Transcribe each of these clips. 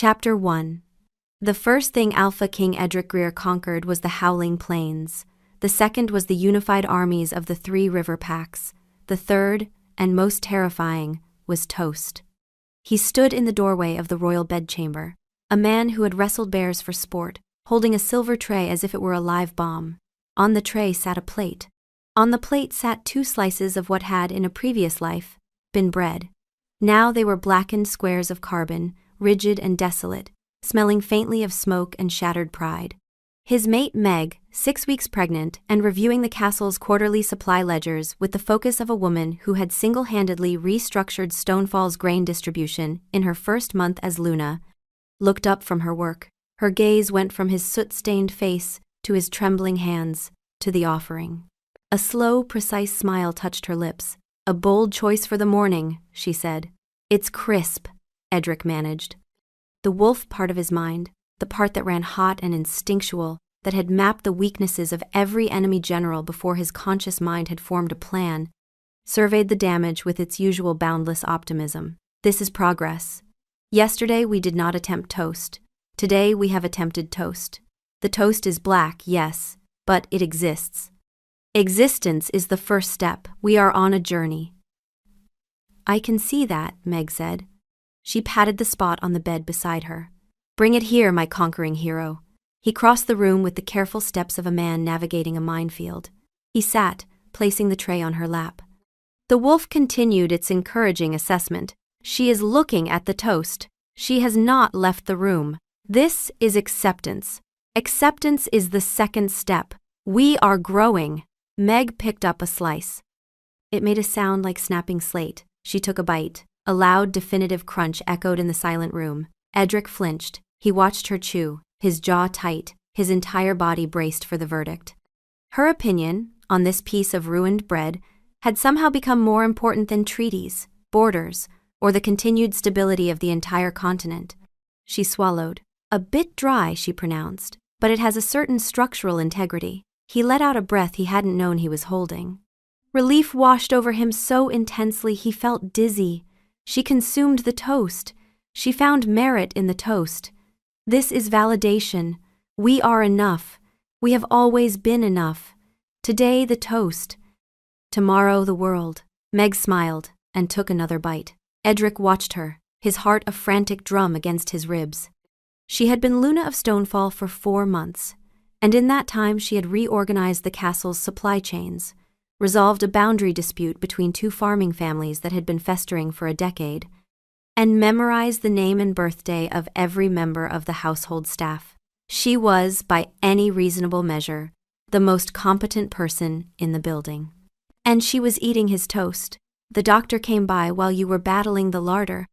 Chapter 1. The first thing Alpha King Edric Greer conquered was the Howling Plains. The second was the unified armies of the 3 river packs. The third, and most terrifying, was Toast. He stood in the doorway of the royal bedchamber, a man who had wrestled bears for sport, holding a silver tray as if it were a live bomb. On the tray sat a plate. On the plate sat 2 slices of what had, in a previous life, been bread. Now they were blackened squares of carbon, rigid and desolate, smelling faintly of smoke and shattered pride. His mate Meg, 6 weeks pregnant and reviewing the castle's quarterly supply ledgers with the focus of a woman who had single-handedly restructured Stonefall's grain distribution in her first month as Luna, looked up from her work. Her gaze went from his soot-stained face to his trembling hands to the offering. A slow, precise smile touched her lips. "A bold choice for the morning," she said. "It's crisp," Edric managed. The wolf part of his mind, the part that ran hot and instinctual, that had mapped the weaknesses of every enemy general before his conscious mind had formed a plan, surveyed the damage with its usual boundless optimism. This is progress. Yesterday we did not attempt toast. Today we have attempted toast. The toast is black, yes, but it exists. Existence is the first step. We are on a journey. "I can see that," Meg said. She patted the spot on the bed beside her. "Bring it here, my conquering hero." He crossed the room with the careful steps of a man navigating a minefield. He sat, placing the tray on her lap. The wolf continued its encouraging assessment. "She is looking at the toast. She has not left the room. This is acceptance. Acceptance is the second step. We are growing." Meg picked up a slice. It made a sound like snapping slate. She took a bite. A loud, definitive crunch echoed in the silent room. Edric flinched. He watched her chew, his jaw tight, his entire body braced for the verdict. Her opinion, on this piece of ruined bread, had somehow become more important than treaties, borders, or the continued stability of the entire continent. She swallowed. "A bit dry," she pronounced, "but it has a certain structural integrity." He let out a breath he hadn't known he was holding. Relief washed over him so intensely he felt dizzy. She consumed the toast. She found merit in the toast. This is validation. We are enough. We have always been enough. Today the toast. Tomorrow the world. Meg smiled and took another bite. Edric watched her, his heart a frantic drum against his ribs. She had been Luna of Stonefall for 4 months, and in that time she had reorganized the castle's supply chains, resolved a boundary dispute between 2 farming families that had been festering for a decade, and memorized the name and birthday of every member of the household staff. She was, by any reasonable measure, the most competent person in the building. "And she was eating his toast. The doctor came by while you were battling the larder,"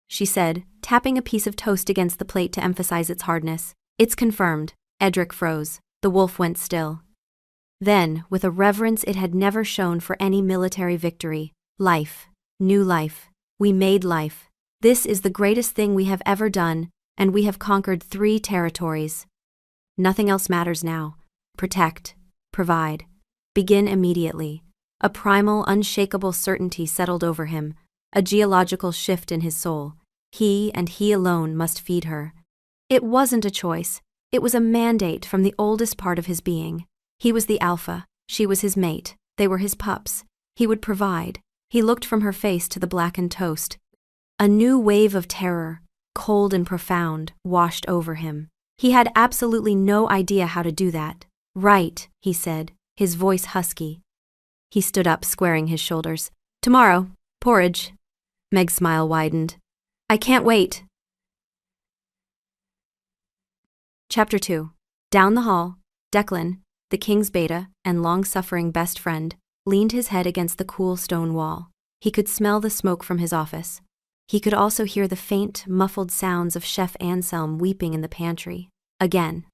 she said, tapping a piece of toast against the plate to emphasize its hardness. "It's confirmed." Edric froze. The wolf went still. Then, with a reverence it had never shown for any military victory, "Life. New life. We made life. This is the greatest thing we have ever done, and we have conquered 3 territories. Nothing else matters now. Protect. Provide. Begin immediately." A primal, unshakable certainty settled over him, a geological shift in his soul. He, and he alone, must feed her. It wasn't a choice. It was a mandate from the oldest part of his being. He was the alpha. She was his mate. They were his pups. He would provide. He looked from her face to the blackened toast. A new wave of terror, cold and profound, washed over him. He had absolutely no idea how to do that. "Right," he said, his voice husky. He stood up, squaring his shoulders. "Tomorrow, porridge." Meg's smile widened. "I can't wait." Chapter 2. Down the hall, Declan, the king's beta and long-suffering best friend, leaned his head against the cool stone wall. He could smell the smoke from his office. He could also hear the faint, muffled sounds of Chef Anselm weeping in the pantry. Again.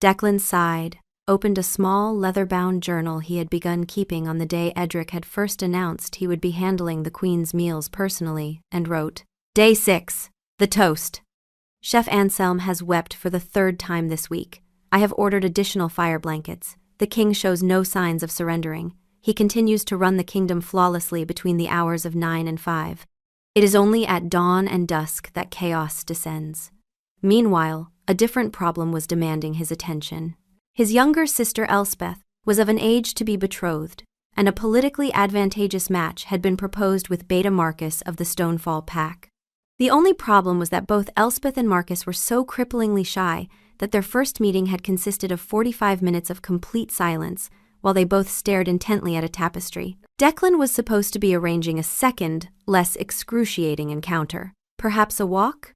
Declan sighed, opened a small, leather-bound journal he had begun keeping on the day Edric had first announced he would be handling the Queen's meals personally, and wrote, "Day 6. The toast. Chef Anselm has wept for the 3rd time this week. I have ordered additional fire blankets. The king shows no signs of surrendering. He continues to run the kingdom flawlessly between the hours of 9 and 5. It is only at dawn and dusk that chaos descends. Meanwhile, a different problem was demanding his attention. His younger sister Elspeth was of an age to be betrothed, and a politically advantageous match had been proposed with Beta Marcus of the Stonefall Pack. The only problem was that both Elspeth and Marcus were so cripplingly shy that their first meeting had consisted of 45 minutes of complete silence, while they both stared intently at a tapestry. Declan was supposed to be arranging a second, less excruciating encounter. Perhaps a walk?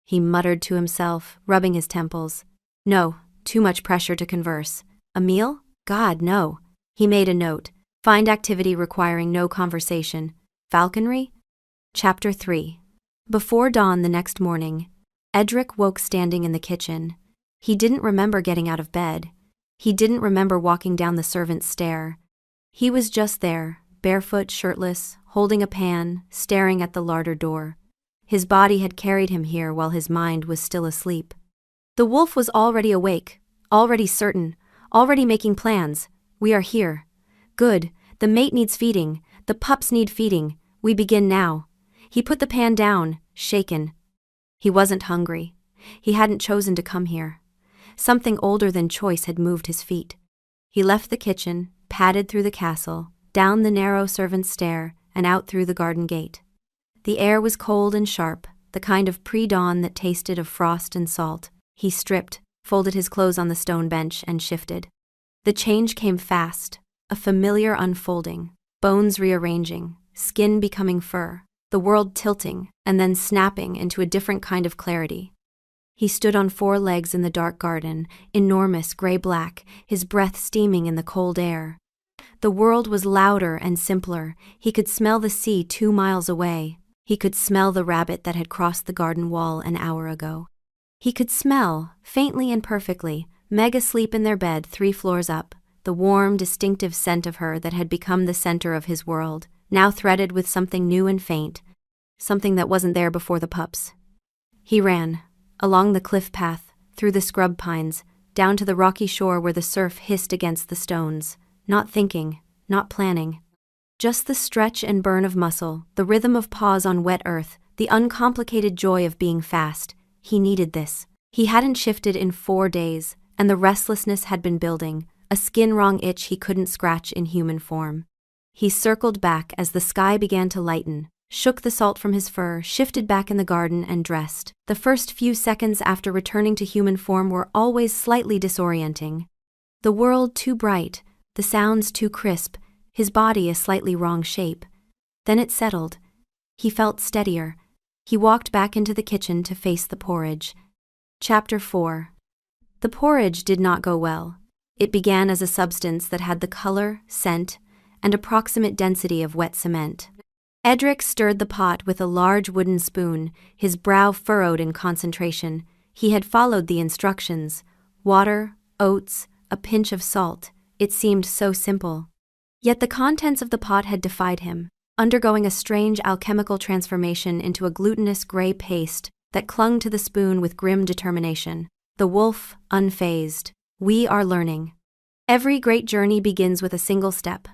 He muttered to himself, rubbing his temples. No, too much pressure to converse. A meal? God, no. He made a note. Find activity requiring no conversation. Falconry? Chapter 3. Before dawn the next morning, Edric woke standing in the kitchen. He didn't remember getting out of bed. He didn't remember walking down the servant's stair. He was just there, barefoot, shirtless, holding a pan, staring at the larder door. His body had carried him here while his mind was still asleep. The wolf was already awake, already certain, already making plans. We are here. Good, the mate needs feeding, the pups need feeding, we begin now. He put the pan down, shaken. He wasn't hungry. He hadn't chosen to come here. Something older than choice had moved his feet. He left the kitchen, padded through the castle, down the narrow servant's stair, and out through the garden gate. The air was cold and sharp, the kind of pre-dawn that tasted of frost and salt. He stripped, folded his clothes on the stone bench, and shifted. The change came fast, a familiar unfolding, bones rearranging, skin becoming fur, the world tilting and then snapping into a different kind of clarity. He stood on 4 legs in the dark garden, enormous gray-black, his breath steaming in the cold air. The world was louder and simpler. He could smell the sea 2 miles away. He could smell the rabbit that had crossed the garden wall an hour ago. He could smell, faintly and perfectly, Meg asleep in their bed 3 floors up, the warm, distinctive scent of her that had become the center of his world, now threaded with something new and faint, something that wasn't there before the pups. He ran, along the cliff path, through the scrub pines, down to the rocky shore where the surf hissed against the stones, not thinking, not planning. Just the stretch and burn of muscle, the rhythm of paws on wet earth, the uncomplicated joy of being fast. He needed this. He hadn't shifted in 4 days, and the restlessness had been building, a skin-wrong itch he couldn't scratch in human form. He circled back as the sky began to lighten, shook the salt from his fur, shifted back in the garden, and dressed. The first few seconds after returning to human form were always slightly disorienting. The world too bright, the sounds too crisp, his body a slightly wrong shape. Then it settled. He felt steadier. He walked back into the kitchen to face the porridge. Chapter 4. The porridge did not go well. It began as a substance that had the color, scent, and approximate density of wet cement. Edric stirred the pot with a large wooden spoon, his brow furrowed in concentration. He had followed the instructions. Water, oats, a pinch of salt. It seemed so simple. Yet the contents of the pot had defied him, undergoing a strange alchemical transformation into a glutinous gray paste that clung to the spoon with grim determination. The wolf, unfazed. We are learning. Every great journey begins with a single step.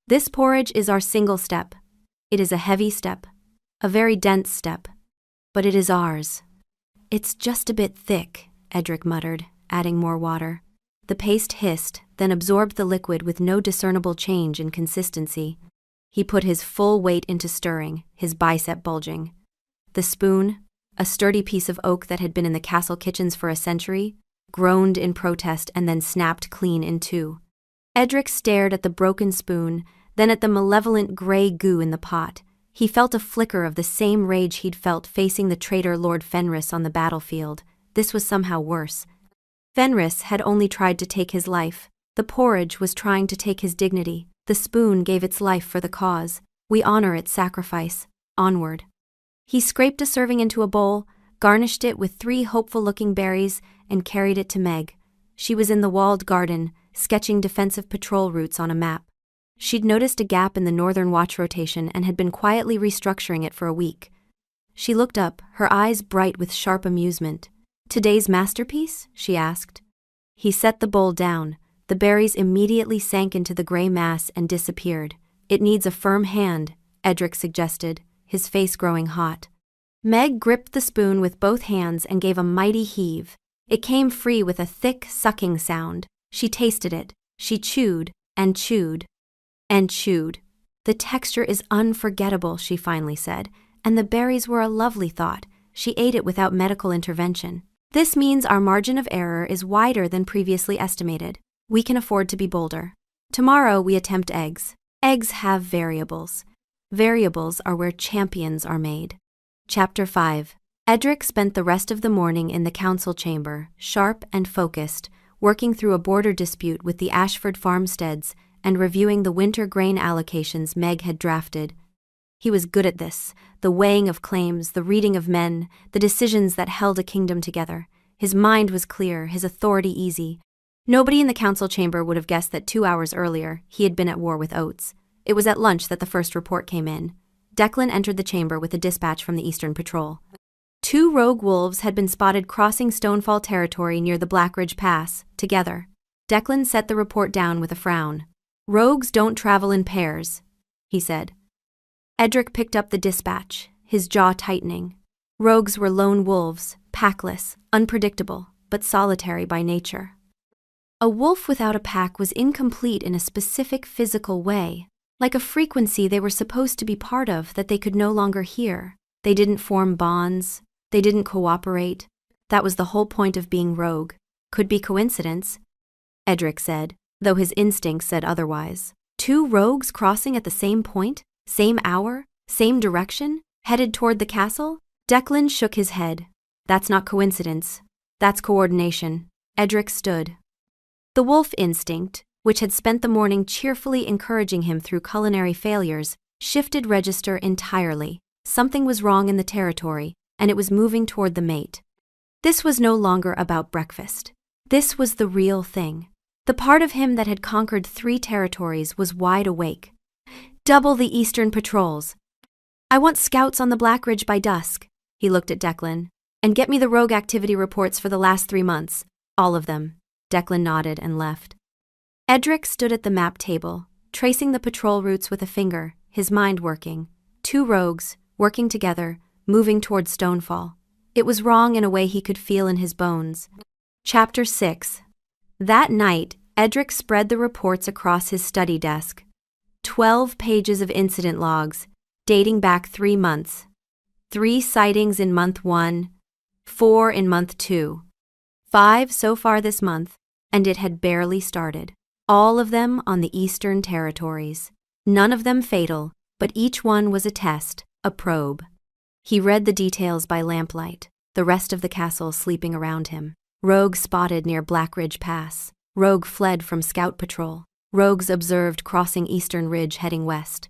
This porridge is our single step. It is a heavy step, a very dense step, but it is ours. It's just a bit thick, Edric muttered, adding more water. The paste hissed, then absorbed the liquid with no discernible change in consistency. He put his full weight into stirring, his bicep bulging. The spoon, a sturdy piece of oak that had been in the castle kitchens for a century, groaned in protest and then snapped clean in 2. Edric stared at the broken spoon, then at the malevolent gray goo in the pot. He felt a flicker of the same rage he'd felt facing the traitor Lord Fenris on the battlefield. This was somehow worse. Fenris had only tried to take his life. The porridge was trying to take his dignity. The spoon gave its life for the cause. We honor its sacrifice. Onward. He scraped a serving into a bowl, garnished it with 3 hopeful-looking berries, and carried it to Meg. She was in the walled garden, sketching defensive patrol routes on a map. She'd noticed a gap in the northern watch rotation and had been quietly restructuring it for a week. She looked up, her eyes bright with sharp amusement. "Today's masterpiece?" she asked. He set the bowl down. The berries immediately sank into the gray mass and disappeared. "It needs a firm hand," Edric suggested, his face growing hot. Meg gripped the spoon with both hands and gave a mighty heave. It came free with a thick, sucking sound. She tasted it. She chewed, and chewed, and chewed. "The texture is unforgettable," she finally said, "and the berries were a lovely thought." She ate it without medical intervention. "This means our margin of error is wider than previously estimated. We can afford to be bolder. Tomorrow we attempt eggs. Eggs have variables. Variables are where champions are made." Chapter 5. Edric spent the rest of the morning in the council chamber, sharp and focused, working through a border dispute with the Ashford farmsteads and reviewing the winter grain allocations Meg had drafted. He was good at this, the weighing of claims, the reading of men, the decisions that held a kingdom together. His mind was clear, his authority easy. Nobody in the council chamber would have guessed that 2 hours earlier he had been at war with Oates. It was at lunch that the first report came in. Declan entered the chamber with a dispatch from the Eastern Patrol. 2 rogue wolves had been spotted crossing Stonefall territory near the Blackridge Pass, together. Declan set the report down with a frown. "Rogues don't travel in pairs," he said. Edric picked up the dispatch, his jaw tightening. Rogues were lone wolves, packless, unpredictable, but solitary by nature. A wolf without a pack was incomplete in a specific physical way, like a frequency they were supposed to be part of that they could no longer hear. They didn't form bonds. They didn't cooperate. That was the whole point of being rogue. Could be coincidence, Edric said, though his instincts said otherwise. 2 rogues crossing at the same point, same hour, same direction, headed toward the castle? Declan shook his head. "That's not coincidence. That's coordination." Edric stood. The wolf instinct, which had spent the morning cheerfully encouraging him through culinary failures, shifted register entirely. Something was wrong in the territory, and it was moving toward the mate. This was no longer about breakfast. This was the real thing. The part of him that had conquered 3 territories was wide awake. "Double the Eastern patrols. I want scouts on the Blackridge by dusk." He looked at Declan. "And get me the rogue activity reports for the last 3 months. All of them." Declan nodded and left. Edric stood at the map table, tracing the patrol routes with a finger, his mind working. 2 rogues, working together, moving toward Stonefall. It was wrong in a way he could feel in his bones. Chapter 6. That night, Edric spread the reports across his study desk. 12 pages of incident logs, dating back 3 months. 3 sightings in month 1, 4 in month 2. 5 so far this month, and it had barely started. All of them on the Eastern Territories. None of them fatal, but each one was a test, a probe. He read the details by lamplight, the rest of the castle sleeping around him. Rogue spotted near Blackridge Pass. Rogue fled from scout patrol. Rogues observed crossing Eastern Ridge heading west.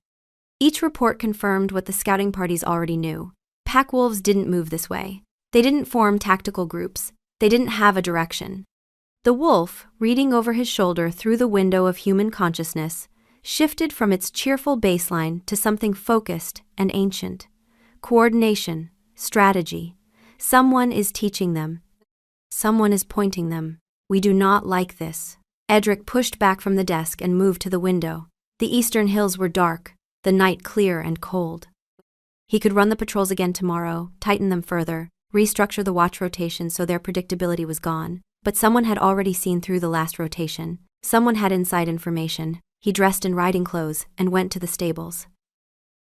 Each report confirmed what the scouting parties already knew. Pack wolves didn't move this way. They didn't form tactical groups. They didn't have a direction. The wolf, reading over his shoulder through the window of human consciousness, shifted from its cheerful baseline to something focused and ancient. Coordination, strategy. Someone is teaching them. Someone is pointing them. We do not like this. Edric pushed back from the desk and moved to the window. The eastern hills were dark, the night clear and cold. He could run the patrols again tomorrow, tighten them further, restructure the watch rotation so their predictability was gone. But someone had already seen through the last rotation. Someone had inside information. He dressed in riding clothes and went to the stables.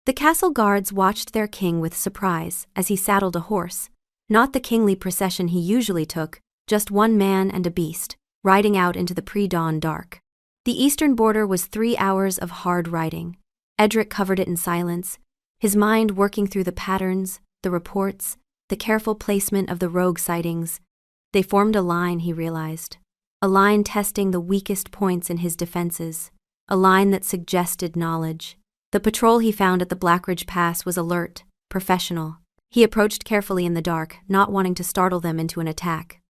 The castle guards watched their king with surprise as he saddled a horse. Not the kingly procession he usually took, just one man and a beast, riding out into the pre-dawn dark. The eastern border was 3 hours of hard riding. Edric covered it in silence, his mind working through the patterns, the reports, the careful placement of the rogue sightings. They formed a line, he realized. A line testing the weakest points in his defenses. A line that suggested knowledge. The patrol he found at the Blackridge Pass was alert, professional. He approached carefully in the dark, not wanting to startle them into an attack.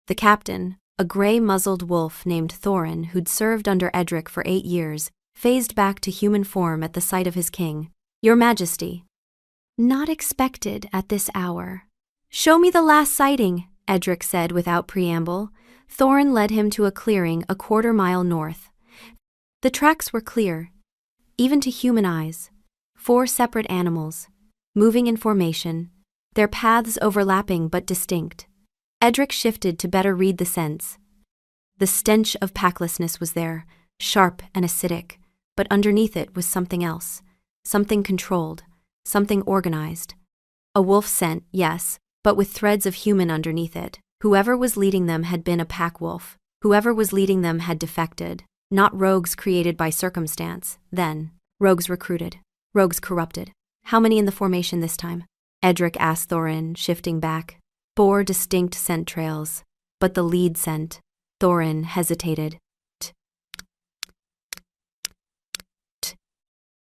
The captain, a gray-muzzled wolf named Thorin who'd served under Edric for 8 years, phased back to human form at the sight of his king. "Your Majesty." "Not expected at this hour." "Show me the last sighting," Edric said without preamble. Thorin led him to a clearing a 1/4 mile north. The tracks were clear, even to human eyes. 4 separate animals, moving in formation, their paths overlapping but distinct. Edric shifted to better read the scents. The stench of packlessness was there, sharp and acidic, but underneath it was something else, something controlled, something organized. A wolf scent, yes, but with threads of human underneath it. Whoever was leading them had been a pack wolf. Whoever was leading them had defected. Not rogues created by circumstance, then. Rogues recruited. Rogues corrupted. How many in the formation this time? Edric asked Thorin, shifting back. 4 distinct scent trails. But the lead scent. Thorin hesitated.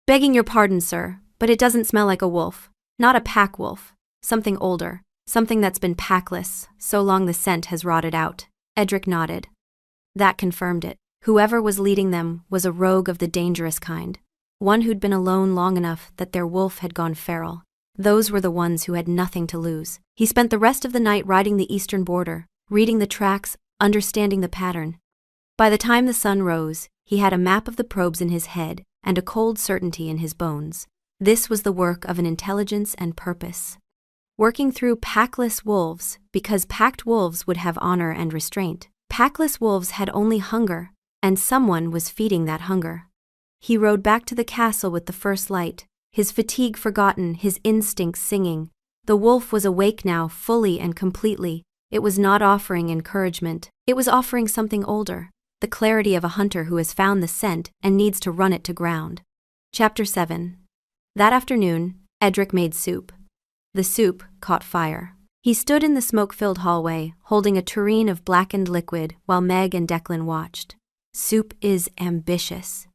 Begging your pardon, sir, but it doesn't smell like a wolf. Not a pack wolf. Something older. Something that's been packless, so long the scent has rotted out. Edric nodded. That confirmed it. Whoever was leading them was a rogue of the dangerous kind. One who'd been alone long enough that their wolf had gone feral. Those were the ones who had nothing to lose. He spent the rest of the night riding the eastern border, reading the tracks, understanding the pattern. By the time the sun rose, he had a map of the probes in his head and a cold certainty in his bones. This was the work of an intelligence and purpose. Working through packless wolves, because packed wolves would have honor and restraint. Packless wolves had only hunger, and someone was feeding that hunger. He rode back to the castle with the first light, his fatigue forgotten, his instincts singing. The wolf was awake now, fully and completely. It was not offering encouragement. It was offering something older, the clarity of a hunter who has found the scent and needs to run it to ground. Chapter 7. That afternoon, Edric made soup. The soup caught fire. He stood in the smoke-filled hallway, holding a tureen of blackened liquid while Meg and Declan watched. Soup is ambitious.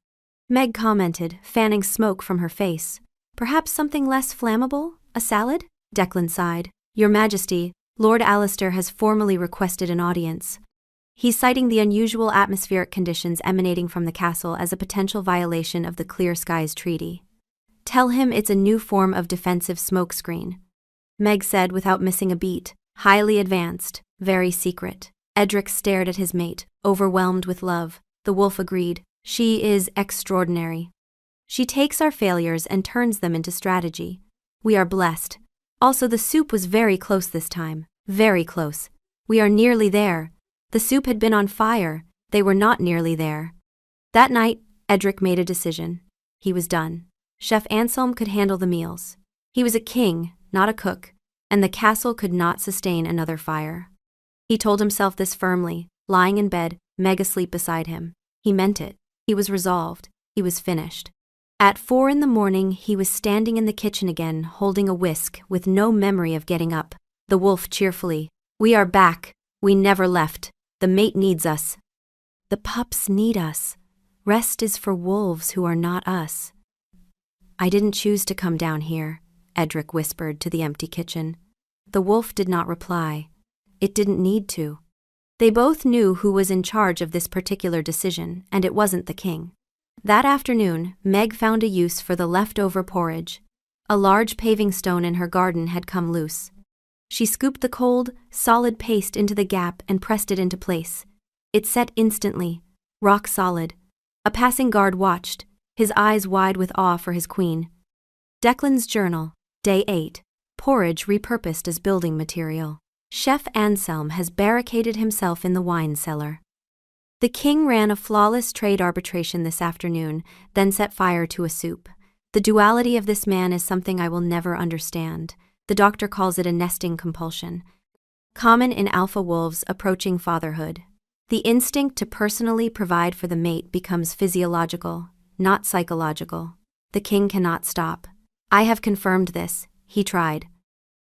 Meg commented, fanning smoke from her face. Perhaps something less flammable? A salad? Declan sighed. Your Majesty, Lord Alistair has formally requested an audience. He's citing the unusual atmospheric conditions emanating from the castle as a potential violation of the Clear Skies Treaty. Tell him it's a new form of defensive smokescreen. Meg said without missing a beat. Highly advanced, very secret. Edric stared at his mate, overwhelmed with love. The wolf agreed. She is extraordinary. She takes our failures and turns them into strategy. We are blessed. Also, the soup was very close this time. Very close. We are nearly there. The soup had been on fire. They were not nearly there. That night, Edric made a decision. He was done. Chef Anselm could handle the meals. He was a king, not a cook, and the castle could not sustain another fire. He told himself this firmly, lying in bed, Meg asleep beside him. He meant it. He was resolved. He was finished. At 4 a.m, he was standing in the kitchen again, holding a whisk, with no memory of getting up. The wolf cheerfully. We are back. We never left. The mate needs us. The pups need us. Rest is for wolves who are not us. I didn't choose to come down here, Edric whispered to the empty kitchen. The wolf did not reply. It didn't need to. They both knew who was in charge of this particular decision, and it wasn't the king. That afternoon, Meg found a use for the leftover porridge. A large paving stone in her garden had come loose. She scooped the cold, solid paste into the gap and pressed it into place. It set instantly, rock solid. A passing guard watched, his eyes wide with awe for his queen. Declan's journal, Day 8, porridge repurposed as building material. Chef Anselm has barricaded himself in the wine cellar. The king ran a flawless trade arbitration this afternoon, then set fire to a soup. The duality of this man is something I will never understand. The doctor calls it a nesting compulsion. Common in alpha wolves approaching fatherhood. The instinct to personally provide for the mate becomes physiological, not psychological. The king cannot stop. I have confirmed this. He tried.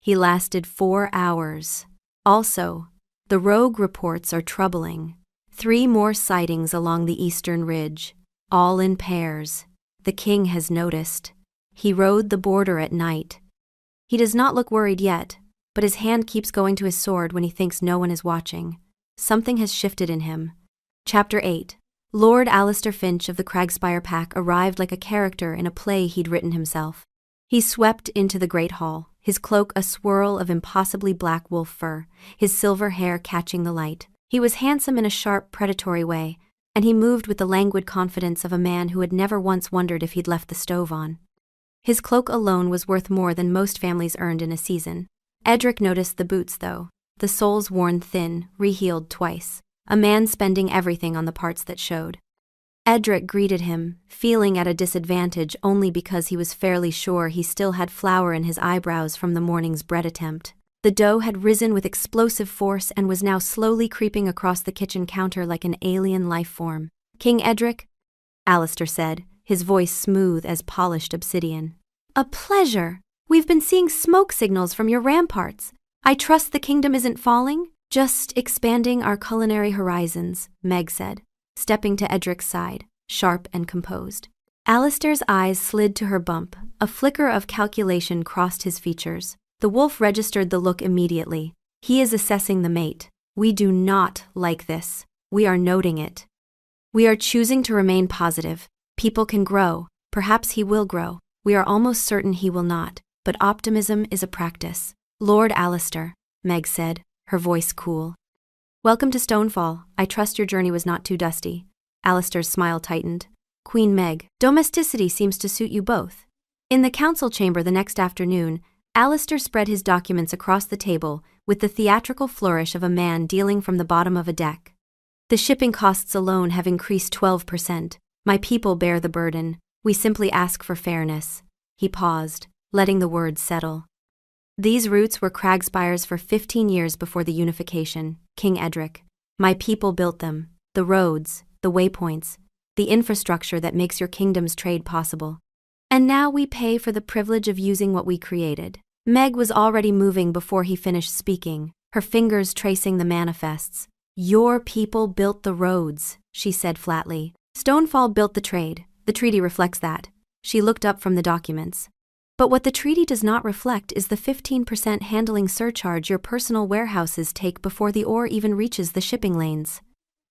He lasted 4 hours. Also, the rogue reports are troubling. 3 more sightings along the eastern ridge, all in pairs. The king has noticed. He rode the border at night. He does not look worried yet, but his hand keeps going to his sword when he thinks no one is watching. Something has shifted in him. Chapter 8. Lord Alistair Finch of the Cragspire Pack arrived like a character in a play he'd written himself. He swept into the great hall, his cloak a swirl of impossibly black wolf fur, his silver hair catching the light. He was handsome in a sharp, predatory way, and he moved with the languid confidence of a man who had never once wondered if he'd left the stove on. His cloak alone was worth more than most families earned in a season. Edric noticed the boots, though. The soles worn thin, reheeled twice. A man spending everything on the parts that showed. Edric greeted him, feeling at a disadvantage only because he was fairly sure he still had flour in his eyebrows from the morning's bread attempt. The dough had risen with explosive force and was now slowly creeping across the kitchen counter like an alien life form. "King Edric?" Alistair said, his voice smooth as polished obsidian. "A pleasure. We've been seeing smoke signals from your ramparts. I trust the kingdom isn't falling?" "Just expanding our culinary horizons," Meg said, stepping to Edric's side, sharp and composed. Alistair's eyes slid to her bump. A flicker of calculation crossed his features. The wolf registered the look immediately. "He is assessing the mate. We do not like this. We are noting it. We are choosing to remain positive. People can grow. Perhaps he will grow. We are almost certain he will not. But optimism is a practice." "Lord Alistair," Meg said, her voice cool. "Welcome to Stonefall. I trust your journey was not too dusty." Alistair's smile tightened. "Queen Meg, domesticity seems to suit you both." In the council chamber the next afternoon, Alistair spread his documents across the table with the theatrical flourish of a man dealing from the bottom of a deck. "The shipping costs alone have increased 12%. My people bear the burden. We simply ask for fairness." He paused, letting the words settle. "These routes were Cragspires for 15 years before the unification, King Edric. My people built them. The roads, the waypoints, the infrastructure that makes your kingdom's trade possible. And now we pay for the privilege of using what we created." Meg was already moving before he finished speaking, her fingers tracing the manifests. "Your people built the roads," she said flatly. "Stonefall built the trade. The treaty reflects that." She looked up from the documents. "But what the treaty does not reflect is the 15% handling surcharge your personal warehouses take before the ore even reaches the shipping lanes.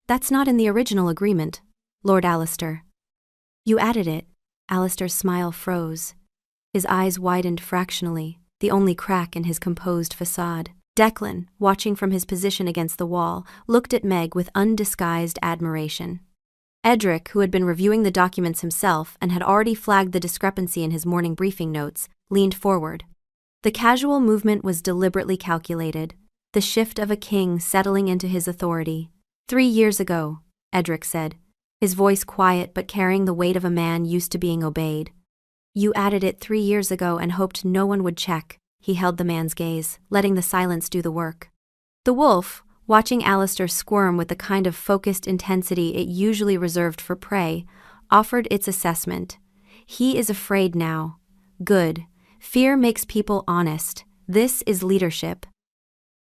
That's not in the original agreement, Lord Alistair." "You added it." Alistair's smile froze. His eyes widened fractionally, the only crack in his composed facade. Declan, watching from his position against the wall, looked at Meg with undisguised admiration. Edric, who had been reviewing the documents himself and had already flagged the discrepancy in his morning briefing notes, leaned forward. The casual movement was deliberately calculated, the shift of a king settling into his authority. 3 years ago," Edric said, his voice quiet but carrying the weight of a man used to being obeyed. "You added it 3 years ago and hoped no one would check." He held the man's gaze, letting the silence do the work. The wolf, watching Alistair squirm with the kind of focused intensity it usually reserved for prey, offered its assessment. "He is afraid now. Good. Fear makes people honest. This is leadership."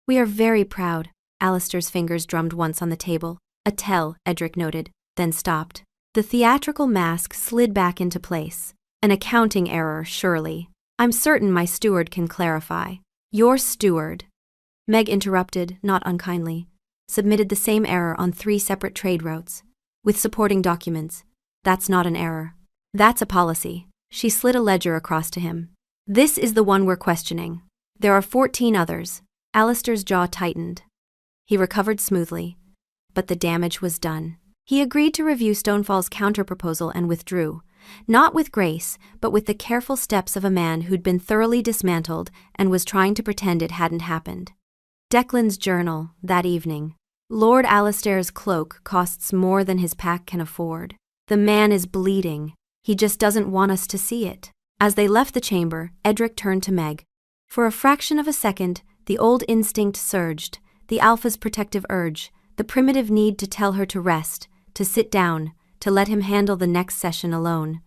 "We are very proud." Alistair's fingers drummed once on the table. "A tell," Edric noted, then stopped. The theatrical mask slid back into place. "An accounting error, surely. I'm certain my steward can clarify." "Your steward," Meg interrupted, not unkindly, "submitted the same error on 3 separate trade routes, with supporting documents. That's not an error. That's a policy." She slid a ledger across to him. "This is the one we're questioning. There are 14 others." Alistair's jaw tightened. He recovered smoothly, but the damage was done. He agreed to review Stonefall's counterproposal and withdrew, not with grace, but with the careful steps of a man who'd been thoroughly dismantled and was trying to pretend it hadn't happened. Declan's journal, that evening. "Lord Alistair's cloak costs more than his pack can afford. The man is bleeding. He just doesn't want us to see it." As they left the chamber, Edric turned to Meg. For a fraction of a second, the old instinct surged, the alpha's protective urge, the primitive need to tell her to rest, to sit down, to let him handle the next session alone.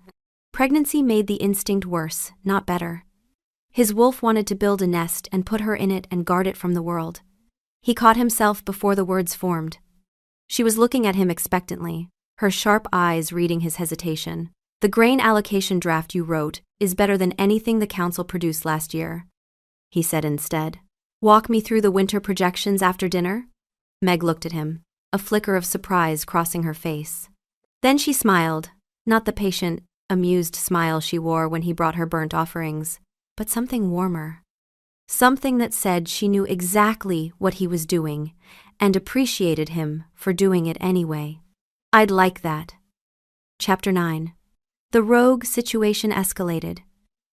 Pregnancy made the instinct worse, not better. His wolf wanted to build a nest and put her in it and guard it from the world. He caught himself before the words formed. She was looking at him expectantly, her sharp eyes reading his hesitation. "The grain allocation draft you wrote is better than anything the council produced last year," he said instead. "Walk me through the winter projections after dinner?" Meg looked at him, a flicker of surprise crossing her face. Then she smiled, not the patient, amused smile she wore when he brought her burnt offerings, but something warmer. Something that said she knew exactly what he was doing and appreciated him for doing it anyway. "I'd like that." Chapter 9. The rogue situation escalated.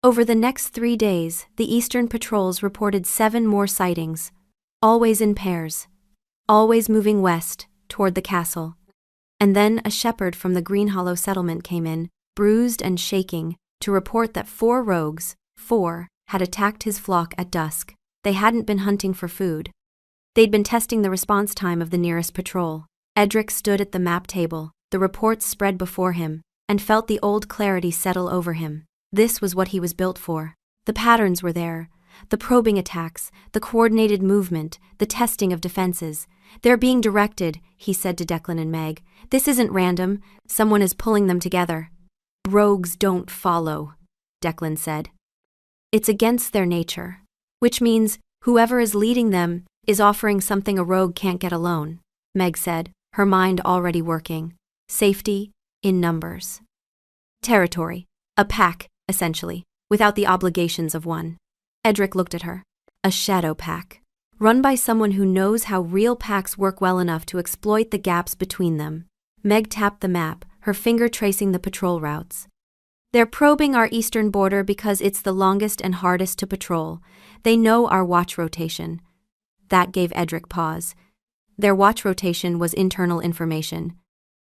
Over the next 3 days, the Eastern patrols reported 7 more sightings, always in pairs, always moving west, toward the castle. And then a shepherd from the Green Hollow settlement came in, bruised and shaking, to report that 4 rogues, had attacked his flock at dusk. They hadn't been hunting for food. They'd been testing the response time of the nearest patrol. Edric stood at the map table, the reports spread before him, and felt the old clarity settle over him. This was what he was built for. The patterns were there. The probing attacks, the coordinated movement, the testing of defenses. They're being directed, he said to Declan and Meg. This isn't random. Someone is pulling them together. Rogues don't follow, Declan said. It's against their nature. Which means whoever is leading them is offering something a rogue can't get alone, Meg said, her mind already working. Safety in numbers. Territory. A pack, essentially, without the obligations of one. Edric looked at her. A shadow pack. Run by someone who knows how real packs work well enough to exploit the gaps between them. Meg tapped the map, her finger tracing the patrol routes. They're probing our eastern border because it's the longest and hardest to patrol. They know our watch rotation. That gave Edric pause. Their watch rotation was internal information.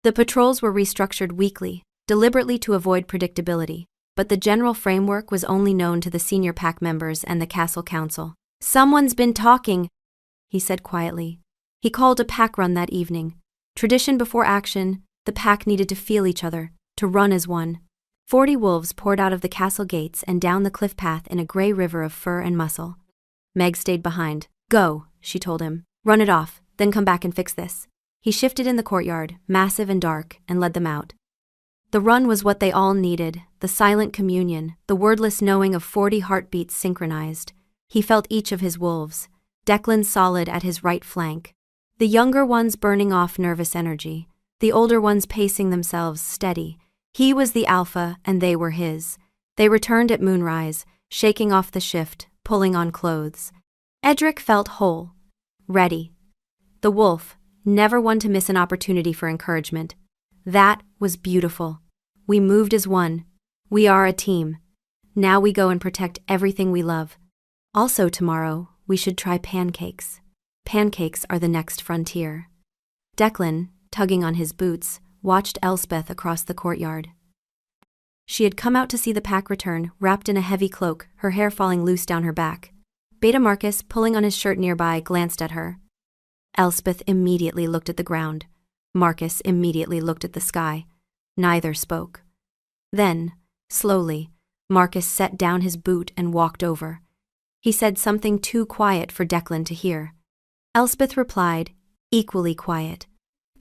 The patrols were restructured weekly, deliberately to avoid predictability, but the general framework was only known to the senior pack members and the castle council. Someone's been talking, he said quietly. He called a pack run that evening. Tradition before action, the pack needed to feel each other, to run as one. 40 wolves poured out of the castle gates and down the cliff path in a gray river of fur and muscle. Meg stayed behind. Go, she told him. Run it off, then come back and fix this. He shifted in the courtyard, massive and dark, and led them out. The run was what they all needed, the silent communion, the wordless knowing of 40 heartbeats synchronized. He felt each of his wolves, Declan solid at his right flank. The younger ones burning off nervous energy, the older ones pacing themselves steady. He was the alpha and they were his. They returned at moonrise, shaking off the shift, pulling on clothes. Edric felt whole, ready. The wolf, never one to miss an opportunity for encouragement. That was beautiful. We moved as one. We are a team. Now we go and protect everything we love. Also tomorrow, we should try pancakes. Pancakes are the next frontier. Declan, tugging on his boots, watched Elspeth across the courtyard. She had come out to see the pack return, wrapped in a heavy cloak, her hair falling loose down her back. Beta Marcus, pulling on his shirt nearby, glanced at her. Elspeth immediately looked at the ground. Marcus immediately looked at the sky. Neither spoke. Then, slowly, Marcus set down his boot and walked over. He said something too quiet for Declan to hear. Elspeth replied, equally quiet.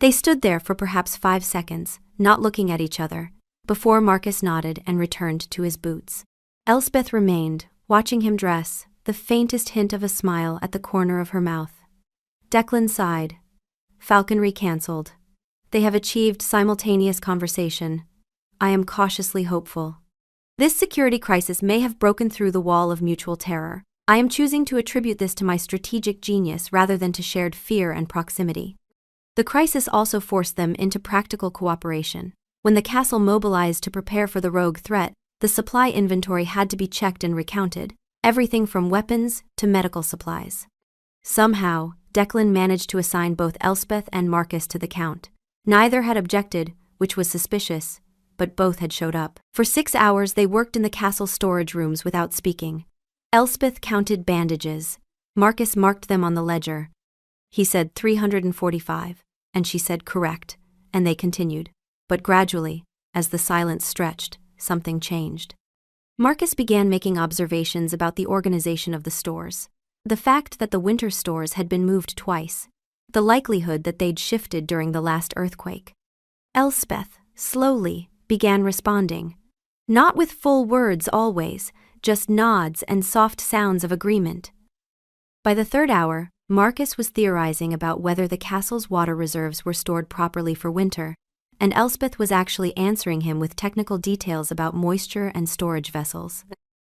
They stood there for perhaps 5 seconds, not looking at each other, before Marcus nodded and returned to his boots. Elspeth remained, watching him dress, the faintest hint of a smile at the corner of her mouth. Declan sighed. Falconry cancelled. They have achieved simultaneous conversation. I am cautiously hopeful. This security crisis may have broken through the wall of mutual terror. I am choosing to attribute this to my strategic genius rather than to shared fear and proximity. The crisis also forced them into practical cooperation. When the castle mobilized to prepare for the rogue threat, the supply inventory had to be checked and recounted, everything from weapons to medical supplies. Somehow, Declan managed to assign both Elspeth and Marcus to the count. Neither had objected, which was suspicious, but both had showed up. For 6 hours they worked in the castle storage rooms without speaking. Elspeth counted bandages. Marcus marked them on the ledger. He said 345, and she said correct, and they continued. But gradually, as the silence stretched, something changed. Marcus began making observations about the organization of the stores. The fact that the winter stores had been moved twice. The likelihood that they'd shifted during the last earthquake. Elspeth, slowly, began responding. Not with full words always, just nods and soft sounds of agreement. By the 3rd hour, Marcus was theorizing about whether the castle's water reserves were stored properly for winter, and Elspeth was actually answering him with technical details about moisture and storage vessels.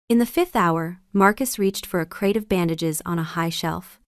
In the 5th hour, Marcus reached for a crate of bandages on a high shelf.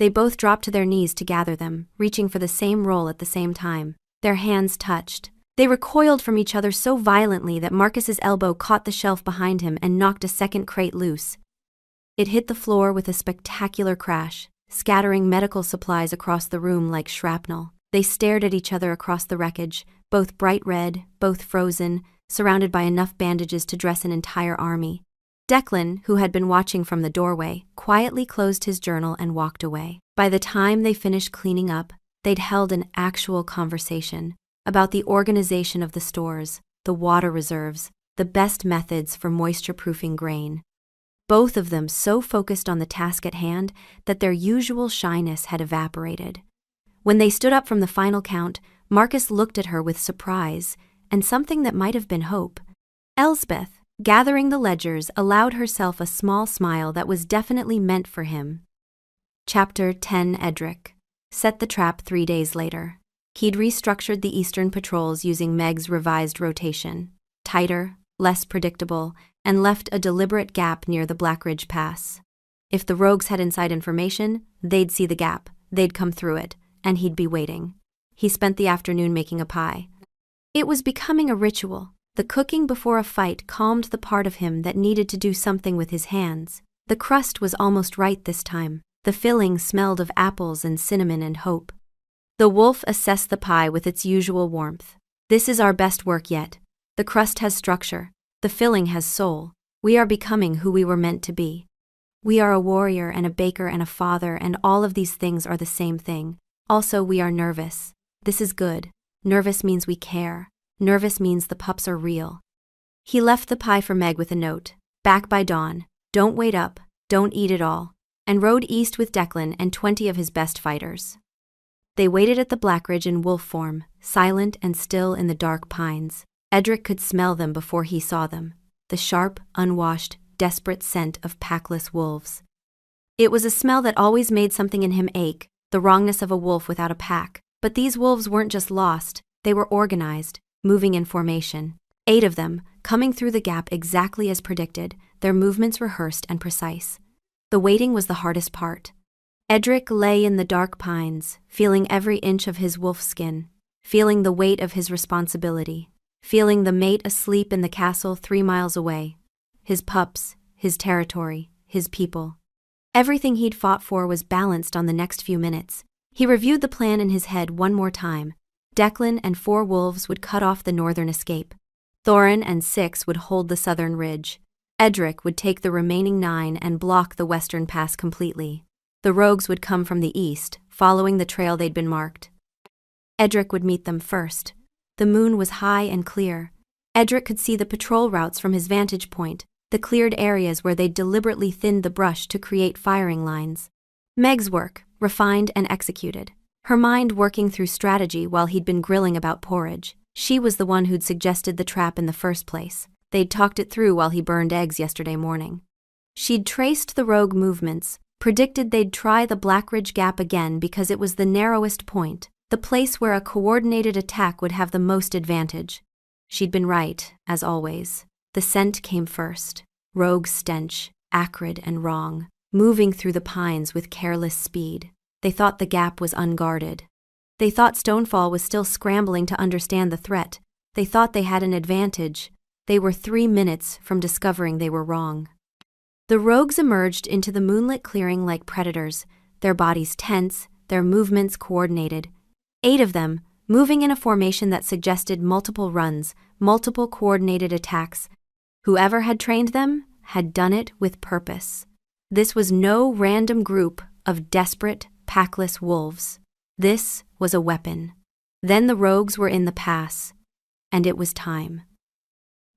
They both dropped to their knees to gather them, reaching for the same roll at the same time. Their hands touched. They recoiled from each other so violently that Marcus's elbow caught the shelf behind him and knocked a second crate loose. It hit the floor with a spectacular crash, scattering medical supplies across the room like shrapnel. They stared at each other across the wreckage, both bright red, both frozen, surrounded by enough bandages to dress an entire army. Declan, who had been watching from the doorway, quietly closed his journal and walked away. By the time they finished cleaning up, they'd held an actual conversation about the organization of the stores, the water reserves, the best methods for moisture-proofing grain. Both of them so focused on the task at hand that their usual shyness had evaporated. When they stood up from the final count, Marcus looked at her with surprise and something that might have been hope. Elsbeth, gathering the ledgers, allowed herself a small smile that was definitely meant for him. Chapter 10. Edric set the trap 3 days later. He'd restructured the Eastern patrols using Meg's revised rotation, tighter, less predictable, and left a deliberate gap near the Blackridge Pass. If the rogues had inside information, they'd see the gap, they'd come through it, and he'd be waiting. He spent the afternoon making a pie. It was becoming a ritual. The cooking before a fight calmed the part of him that needed to do something with his hands. The crust was almost right this time. The filling smelled of apples and cinnamon and hope. The wolf assessed the pie with its usual warmth. This is our best work yet. The crust has structure. The filling has soul. We are becoming who we were meant to be. We are a warrior and a baker and a father, and all of these things are the same thing. Also, we are nervous. This is good. Nervous means we care. Nervous means the pups are real. He left the pie for Meg with a note. Back by dawn. Don't wait up. Don't eat it all. And rode east with Declan and 20 of his best fighters. They waited at the Blackridge in wolf form, silent and still in the dark pines. Edric could smell them before he saw them. The sharp, unwashed, desperate scent of packless wolves. It was a smell that always made something in him ache, the wrongness of a wolf without a pack. But these wolves weren't just lost, they were organized, moving in formation. 8 of them, coming through the gap exactly as predicted, their movements rehearsed and precise. The waiting was the hardest part. Edric lay in the dark pines, feeling every inch of his wolf skin, feeling the weight of his responsibility, feeling the mate asleep in the castle 3 miles away. His pups, his territory, his people. Everything he'd fought for was balanced on the next few minutes. He reviewed the plan in his head one more time. Declan and 4 wolves would cut off the northern escape. Thorin and 6 would hold the southern ridge. Edric would take the remaining 9 and block the western pass completely. The rogues would come from the east, following the trail they'd been marked. Edric would meet them first. The moon was high and clear. Edric could see the patrol routes from his vantage point, the cleared areas where they'd deliberately thinned the brush to create firing lines. Meg's work, refined and executed. Her mind working through strategy while he'd been grilling about porridge. She was the one who'd suggested the trap in the first place. They'd talked it through while he burned eggs yesterday morning. She'd traced the rogue movements, predicted they'd try the Blackridge Gap again because it was the narrowest point, the place where a coordinated attack would have the most advantage. She'd been right, as always. The scent came first. Rogue stench, acrid and wrong, moving through the pines with careless speed. They thought the gap was unguarded. They thought Stonefall was still scrambling to understand the threat. They thought they had an advantage. They were 3 minutes from discovering they were wrong. The rogues emerged into the moonlit clearing like predators, their bodies tense, their movements coordinated. 8 of them, moving in a formation that suggested multiple runs, multiple coordinated attacks. Whoever had trained them had done it with purpose. This was no random group of desperate, packless wolves. This was a weapon. Then the rogues were in the pass, and it was time.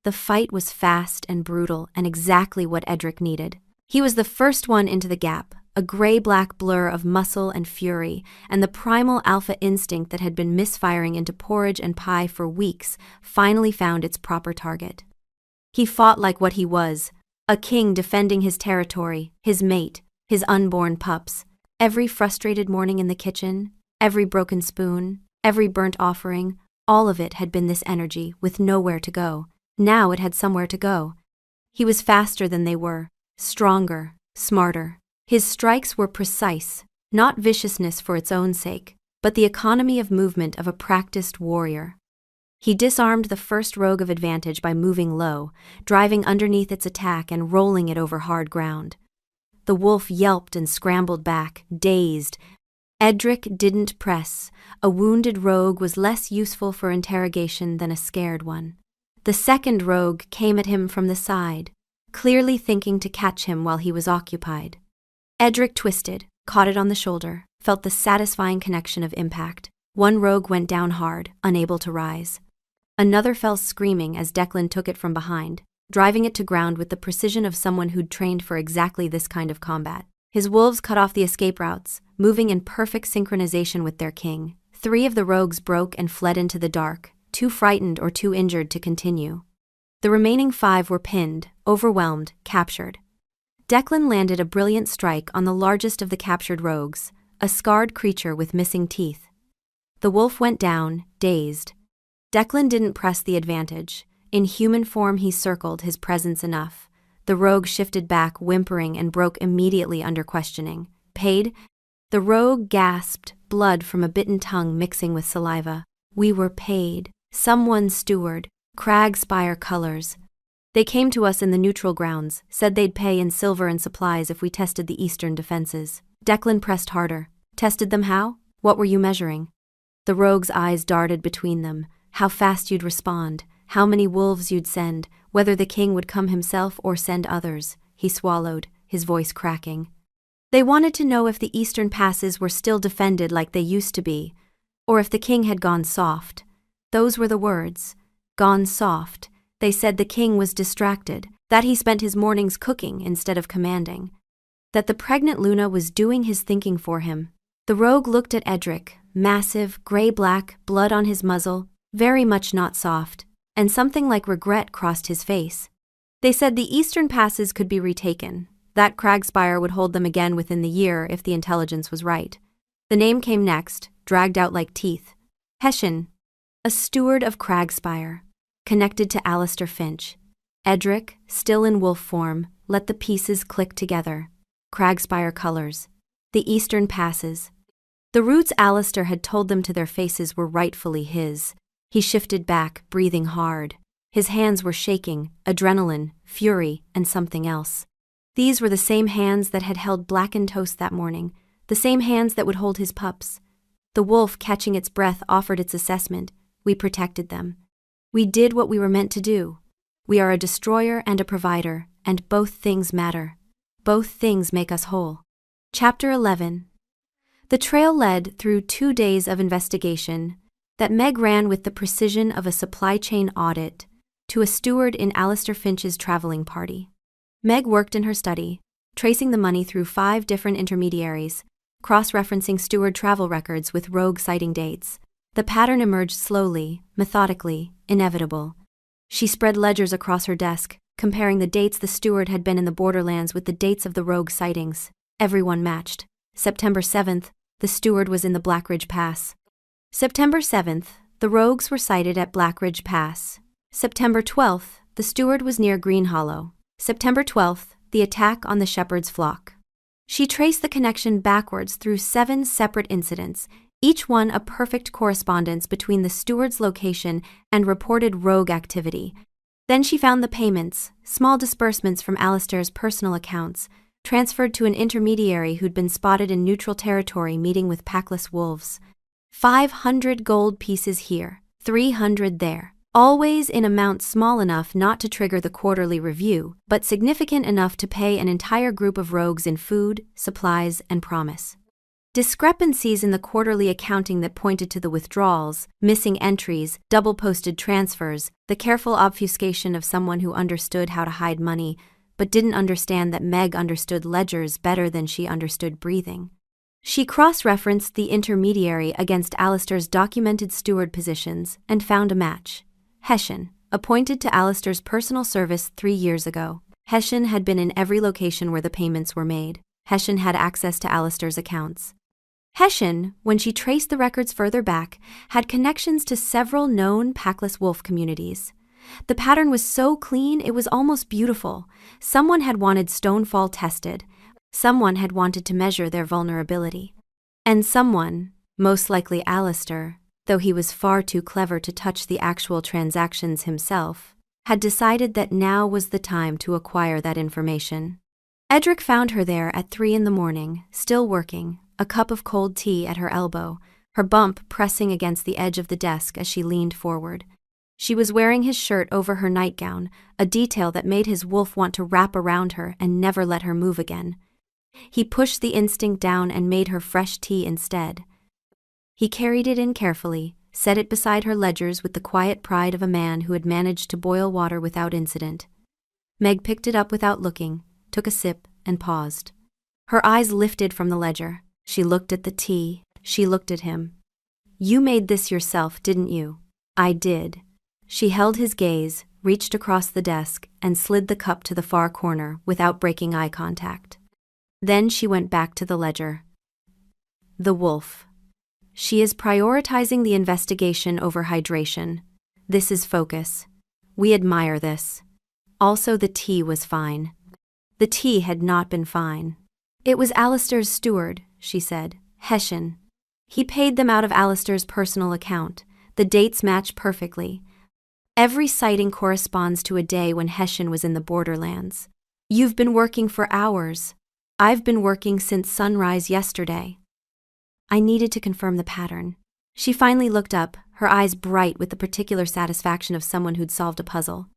The fight was fast and brutal and exactly what Edric needed. He was the first one into the gap, a gray-black blur of muscle and fury, and the primal alpha instinct that had been misfiring into porridge and pie for weeks finally found its proper target. He fought like what he was, a king defending his territory, his mate, his unborn pups. Every frustrated morning in the kitchen, every broken spoon, every burnt offering, all of it had been this energy with nowhere to go. Now it had somewhere to go. He was faster than they were, stronger, smarter. His strikes were precise, Not viciousness for its own sake, but the economy of movement of a practiced warrior. He disarmed the first rogue of advantage by moving low, driving underneath its attack and rolling it over hard ground. The wolf yelped and scrambled back, dazed. Edric didn't press. A wounded rogue was less useful for interrogation than a scared one. The second rogue came at him from the side, clearly thinking to catch him while he was occupied. Edric twisted, caught it on the shoulder, felt the satisfying connection of impact. One rogue went down hard, unable to rise. Another fell screaming as Declan took it from behind, driving it to ground with the precision of someone who'd trained for exactly this kind of combat. His wolves cut off the escape routes, moving in perfect synchronization with their king. 3 of the rogues broke and fled into the dark, too frightened or too injured to continue. The remaining 5 were pinned, overwhelmed, captured. Declan landed a brilliant strike on the largest of the captured rogues, a scarred creature with missing teeth. The wolf went down, dazed. Declan didn't press the advantage. In human form he circled, his presence enough. The rogue shifted back, whimpering, and broke immediately under questioning. Paid? The rogue gasped, blood from a bitten tongue mixing with saliva. We were paid. Someone's steward. Cragspire colors. They came to us in the neutral grounds, said they'd pay in silver and supplies if we tested the eastern defenses. Declan pressed harder. Tested them how? What were you measuring? The rogue's eyes darted between them. How fast you'd respond, how many wolves you'd send, whether the king would come himself or send others. He swallowed, his voice cracking. They wanted to know if the eastern passes were still defended like they used to be, or if the king had gone soft. Those were the words. Gone soft. They said the king was distracted, that he spent his mornings cooking instead of commanding, that the pregnant Luna was doing his thinking for him. The rogue looked at Edric, massive, gray-black, blood on his muzzle, very much not soft, and something like regret crossed his face. They said the eastern passes could be retaken, that Cragspire would hold them again within the year if the intelligence was right. The name came next, dragged out like teeth. Hessian, a steward of Cragspire, connected to Alistair Finch. Edric, still in wolf form, let the pieces click together. Cragspire colors. The eastern passes. The roots Alistair had told them to their faces were rightfully his. He shifted back, breathing hard. His hands were shaking, adrenaline, fury, and something else. These were the same hands that had held blackened toast that morning, the same hands that would hold his pups. The wolf, catching its breath, offered its assessment. We protected them. We did what we were meant to do. We are a destroyer and a provider, and both things matter. Both things make us whole. Chapter 11. The trail led through 2 days of investigation that Meg ran with the precision of a supply chain audit to a steward in Alistair Finch's traveling party. Meg worked in her study, tracing the money through 5 different intermediaries, cross-referencing steward travel records with rogue sighting dates. The pattern emerged slowly, methodically, inevitable. She spread ledgers across her desk, comparing the dates the steward had been in the borderlands with the dates of the rogue sightings. Everyone matched. September 7th, the steward was in the Blackridge Pass. September 7th, the rogues were sighted at Blackridge Pass. September 12th, the steward was near Green Hollow. September 12th, the attack on the shepherd's flock. She traced the connection backwards through 7 separate incidents, each one a perfect correspondence between the steward's location and reported rogue activity. Then she found the payments, small disbursements from Alistair's personal accounts, transferred to an intermediary who'd been spotted in neutral territory meeting with packless wolves. 500 gold pieces here, 300 there, always in amounts small enough not to trigger the quarterly review, but significant enough to pay an entire group of rogues in food, supplies, and promise. Discrepancies in the quarterly accounting that pointed to the withdrawals, missing entries, double-posted transfers, the careful obfuscation of someone who understood how to hide money, but didn't understand that Meg understood ledgers better than she understood breathing. She cross-referenced the intermediary against Alistair's documented steward positions and found a match. Hessian, appointed to Alistair's personal service 3 years ago. Hessian had been in every location where the payments were made. Hessian had access to Alistair's accounts. Hessian, when she traced the records further back, had connections to several known packless wolf communities. The pattern was so clean it was almost beautiful. Someone had wanted Stonefall tested. Someone had wanted to measure their vulnerability. And someone, most likely Alistair, though he was far too clever to touch the actual transactions himself, had decided that now was the time to acquire that information. Edric found her there at 3 a.m, still working, a cup of cold tea at her elbow, her bump pressing against the edge of the desk as she leaned forward. She was wearing his shirt over her nightgown, a detail that made his wolf want to wrap around her and never let her move again. He pushed the instinct down and made her fresh tea instead. He carried it in carefully, set it beside her ledgers with the quiet pride of a man who had managed to boil water without incident. Meg picked it up without looking, took a sip, and paused. Her eyes lifted from the ledger. She looked at the tea. She looked at him. "You made this yourself, didn't you?" "I did." She held his gaze, reached across the desk, and slid the cup to the far corner without breaking eye contact. Then she went back to the ledger. The wolf. She is prioritizing the investigation over hydration. This is focus. We admire this. Also, the tea was fine. The tea had not been fine. "It was Alistair's steward," she said. "Hessian. He paid them out of Alistair's personal account. The dates match perfectly. Every sighting corresponds to a day when Hessian was in the borderlands. You've been working for hours. I've been working since sunrise yesterday." I needed to confirm the pattern. She finally looked up, her eyes bright with the particular satisfaction of someone who'd solved a puzzle.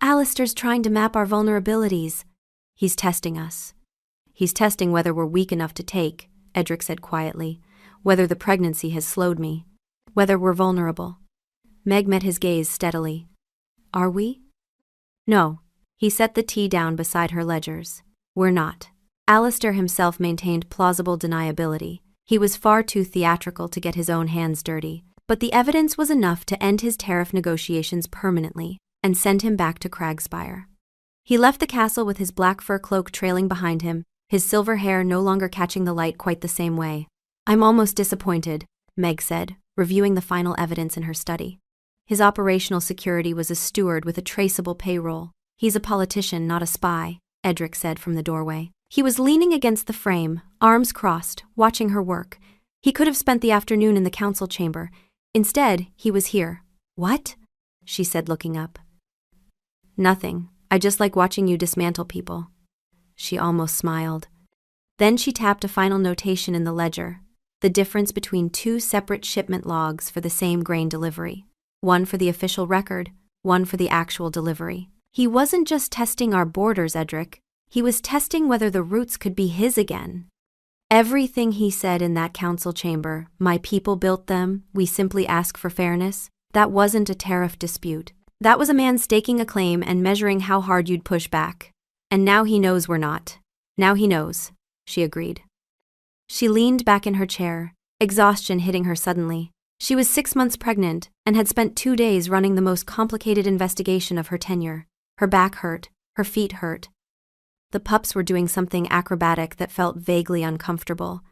"Alistair's trying to map our vulnerabilities. He's testing us." "He's testing whether we're weak enough to take," Edric said quietly. "Whether the pregnancy has slowed me. Whether we're vulnerable." Meg met his gaze steadily. "Are we?" "No." He set the tea down beside her ledgers. "We're not." Alistair himself maintained plausible deniability. He was far too theatrical to get his own hands dirty, but the evidence was enough to end his tariff negotiations permanently and send him back to Cragspire. He left the castle with his black fur cloak trailing behind him, his silver hair no longer catching the light quite the same way. "I'm almost disappointed," Meg said, reviewing the final evidence in her study. "His operational security was a steward with a traceable payroll. He's a politician, not a spy," Edric said from the doorway. He was leaning against the frame, arms crossed, watching her work. He could have spent the afternoon in the council chamber. Instead, he was here. "What?" she said, looking up. "Nothing. I just like watching you dismantle people." She almost smiled. Then she tapped a final notation in the ledger, the difference between 2 separate shipment logs for the same grain delivery. One for the official record, one for the actual delivery. He wasn't just testing our borders, Edric. He was testing whether the routes could be his again. Everything he said in that council chamber, "My people built them, we simply ask for fairness," that wasn't a tariff dispute. That was a man staking a claim and measuring how hard you'd push back. And now he knows we're not. Now he knows, she agreed. She leaned back in her chair, exhaustion hitting her suddenly. She was 6 months pregnant and had spent 2 days running the most complicated investigation of her tenure. Her back hurt, her feet hurt. The pups were doing something acrobatic that felt vaguely uncomfortable.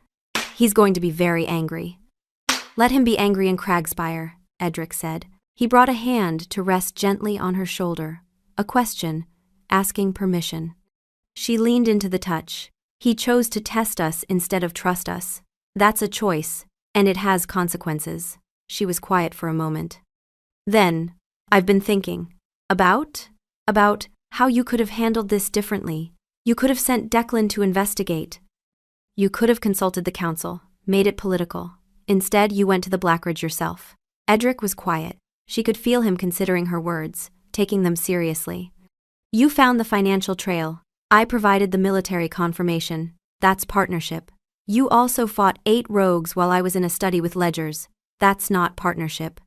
"He's going to be very angry." "Let him be angry in Cragspire," Edric said. He brought a hand to rest gently on her shoulder. A question, asking permission. She leaned into the touch. "He chose to test us instead of trust us. That's a choice, and it has consequences." She was quiet for a moment. "Then, I've been thinking. About how you could have handled this differently. You could have sent Declan to investigate. You could have consulted the council, made it political. Instead, you went to the Blackridge yourself." Edric was quiet. She could feel him considering her words, taking them seriously. "You found the financial trail. I provided the military confirmation. That's partnership. You also fought 8 rogues while I was in a study with ledgers. That's not partnership.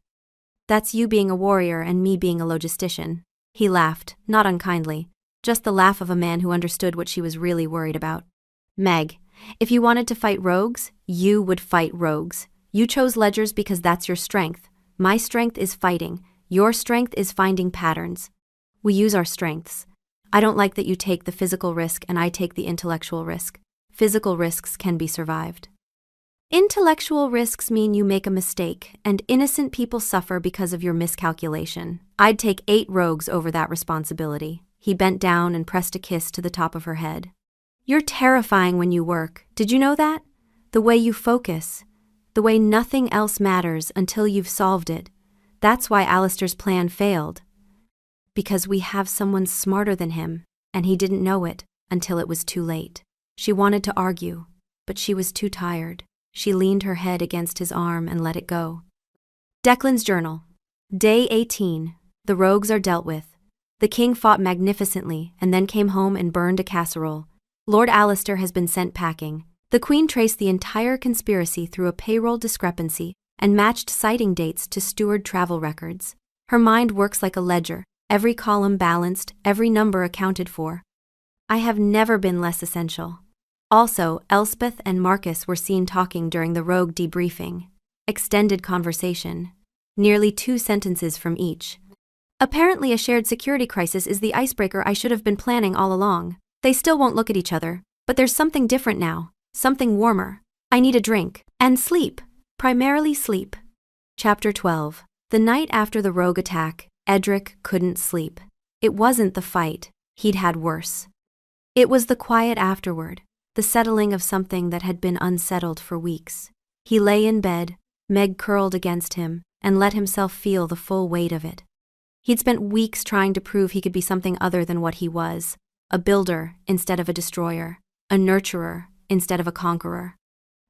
That's you being a warrior and me being a logistician." He laughed, not unkindly, just the laugh of a man who understood what she was really worried about. "Meg, if you wanted to fight rogues, you would fight rogues. You chose ledgers because that's your strength. My strength is fighting. Your strength is finding patterns. We use our strengths. I don't like that you take the physical risk and I take the intellectual risk. Physical risks can be survived. Intellectual risks mean you make a mistake, and innocent people suffer because of your miscalculation. I'd take 8 rogues over that responsibility." He bent down and pressed a kiss to the top of her head. "You're terrifying when you work. Did you know that? The way you focus. The way nothing else matters until you've solved it. That's why Alistair's plan failed. Because we have someone smarter than him, and he didn't know it until it was too late. She wanted to argue, but she was too tired. She leaned her head against his arm and let it go. Declan's journal. Day 18. The rogues are dealt with. The king fought magnificently and then came home and burned a casserole. Lord Alistair has been sent packing. The queen traced the entire conspiracy through a payroll discrepancy and matched sighting dates to steward travel records. Her mind works like a ledger, every column balanced, every number accounted for. I have never been less essential. Also, Elspeth and Marcus were seen talking during the rogue debriefing. Extended conversation. Nearly 2 sentences from each. Apparently a shared security crisis is the icebreaker I should have been planning all along. They still won't look at each other, but there's something different now. Something warmer. I need a drink. And sleep. Primarily sleep. Chapter 12. The night after the rogue attack, Edric couldn't sleep. It wasn't the fight. He'd had worse. It was the quiet afterward, the settling of something that had been unsettled for weeks. He lay in bed, Meg curled against him, and let himself feel the full weight of it. He'd spent weeks trying to prove he could be something other than what he was, a builder instead of a destroyer, a nurturer instead of a conqueror.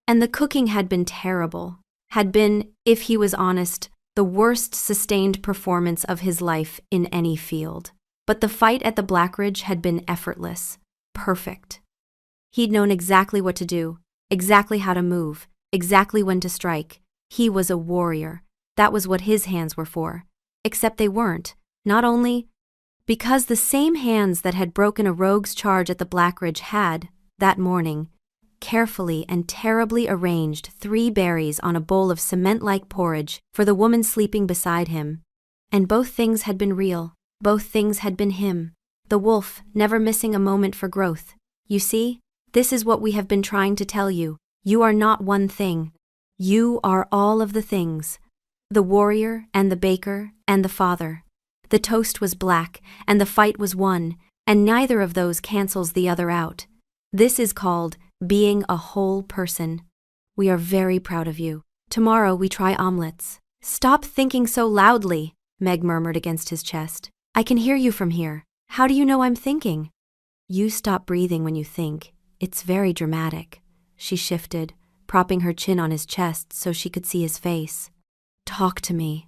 And the cooking had been terrible, had been, if he was honest, the worst sustained performance of his life in any field. But the fight at the Blackridge had been effortless, perfect. He'd known exactly what to do, exactly how to move, exactly when to strike. He was a warrior. That was what his hands were for. Except they weren't, not only because the same hands that had broken a rogue's charge at the Blackridge had, that morning, carefully and terribly arranged 3 berries on a bowl of cement-like porridge for the woman sleeping beside him. And both things had been real. Both things had been him. The wolf, never missing a moment for growth. You see, this is what we have been trying to tell you. You are not one thing. You are all of the things. The warrior and the baker and the father. The toast was black and the fight was won, and neither of those cancels the other out. This is called being a whole person. We are very proud of you. Tomorrow we try omelets. Stop thinking so loudly, Meg murmured against his chest. I can hear you from here. How do you know I'm thinking? You stop breathing when you think. It's very dramatic. She shifted, propping her chin on his chest so she could see his face. Talk to me.